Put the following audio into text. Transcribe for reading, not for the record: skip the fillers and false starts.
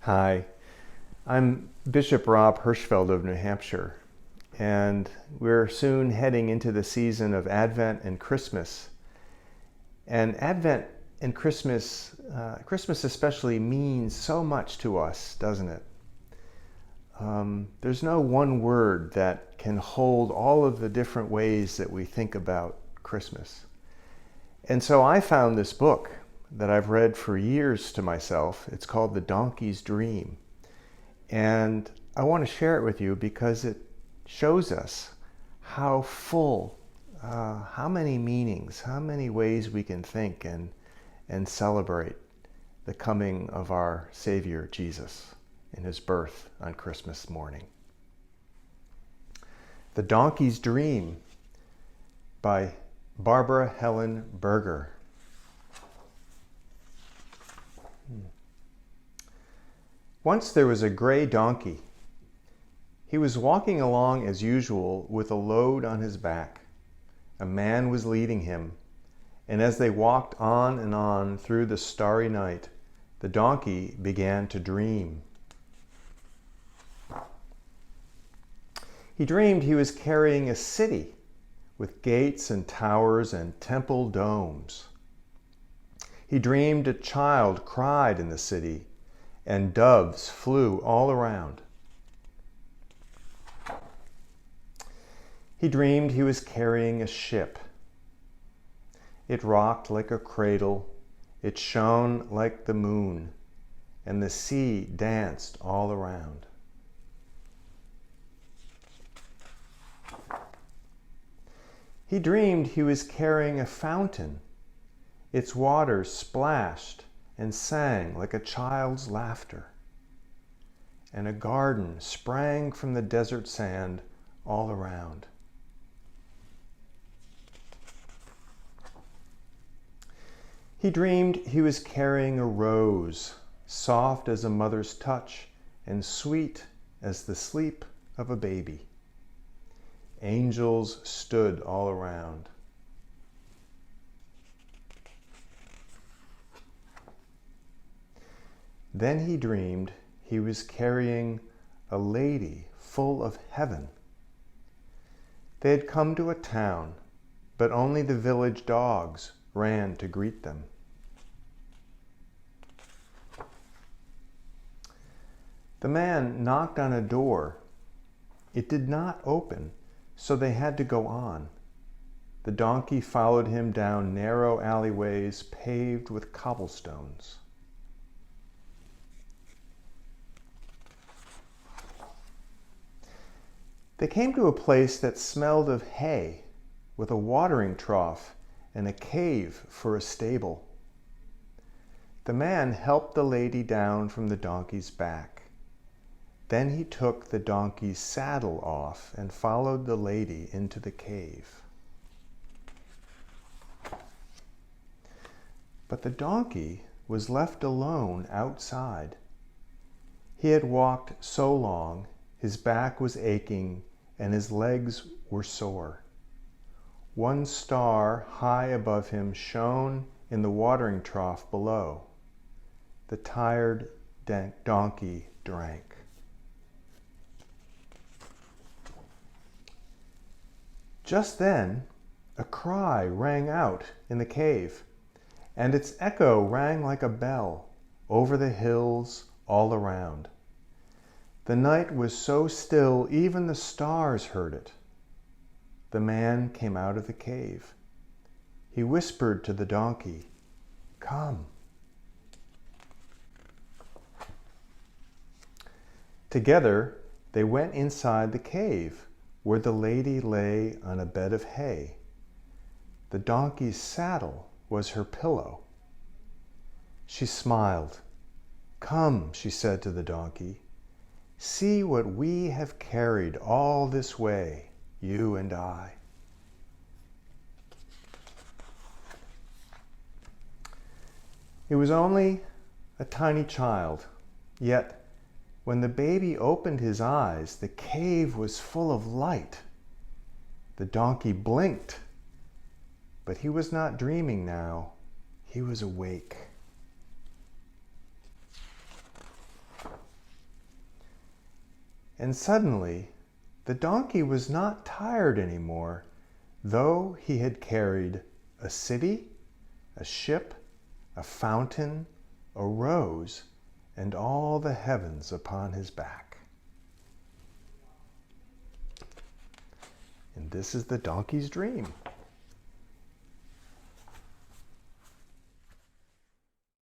Hi, I'm Bishop Rob Hirschfeld of New Hampshire, and we're soon heading into the season of Advent and Christmas. And Advent and Christmas, Christmas especially, means so much to us, doesn't it? There's no one word that can hold all of the different ways that we think about Christmas. And so I found this book that I've read for years to myself. It's called The Donkey's Dream. And I want to share it with you because it shows us how full, how many meanings, how many ways we can think and celebrate the coming of our Savior Jesus in his birth on Christmas morning. The Donkey's Dream by Barbara Helen Berger. Once there was a gray donkey. He was walking along as usual with a load on his back. A man was leading him, and as they walked on and on through the starry night, the donkey began to dream. He dreamed he was carrying a city with gates and towers and temple domes. He dreamed a child cried in the city, and doves flew all around. He dreamed he was carrying a ship. It rocked like a cradle, it shone like the moon, and the sea danced all around. He dreamed he was carrying a fountain. Its waters splashed and sang like a child's laughter. And a garden sprang from the desert sand all around. He dreamed he was carrying a rose, soft as a mother's touch and sweet as the sleep of a baby. Angels stood all around. Then he dreamed he was carrying a lady full of heaven. They had come to a town, but only the village dogs ran to greet them. The man knocked on a door. It did not open, so they had to go on. The donkey followed him down narrow alleyways paved with cobblestones. They came to a place that smelled of hay, with a watering trough and a cave for a stable. The man helped the lady down from the donkey's back. Then he took the donkey's saddle off and followed the lady into the cave. But the donkey was left alone outside. He had walked so long, his back was aching and his legs were sore. One star high above him shone in the watering trough below. The tired donkey drank. Just then, a cry rang out in the cave, and its echo rang like a bell over the hills all around. The night was so still, even the stars heard it. The man came out of the cave. He whispered to the donkey, "Come." Together, they went inside the cave, where the lady lay on a bed of hay. The donkey's saddle was her pillow. She smiled. "Come," she said to the donkey, "see what we have carried all this way, you and I." It was only a tiny child, yet when the baby opened his eyes, the cave was full of light. The donkey blinked, but he was not dreaming now. He was awake. And suddenly, the donkey was not tired anymore, though he had carried a city, a ship, a fountain, a rose, and all the heavens upon his back. And this is the donkey's dream.